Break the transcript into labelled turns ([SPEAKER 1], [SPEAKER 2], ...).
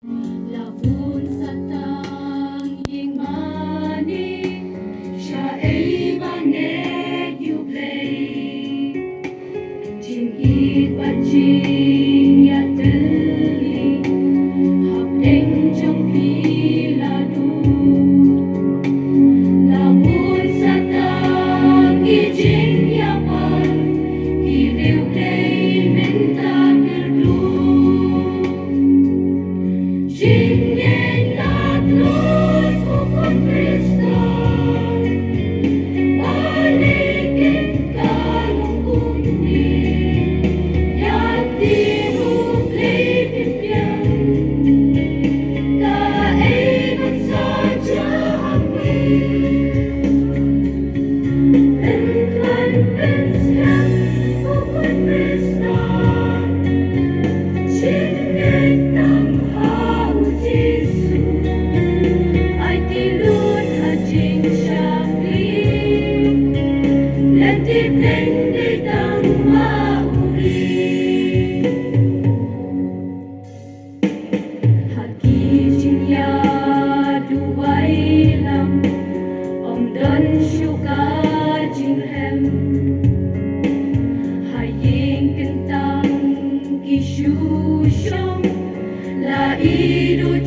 [SPEAKER 1] Labun sa tanging mani, siya ay bangeg yublay. Jingit pa jing yateli, hapdeng jang piladu. Labun sa tanging jing yapan, kiriw play menta gerdu. Jingin latlot ukon Kristan, balikin kalungkuni, yati ruplay pimpian, kaibot saja amin. Entlan penskan ukon Kristan, jingin tang hau Jesu, ay tilun hajing syafli, letip dengdeng tang mauri. Haki jing ya duway lam, om dan syuka jing hem, haying kentang kisu syong, la idu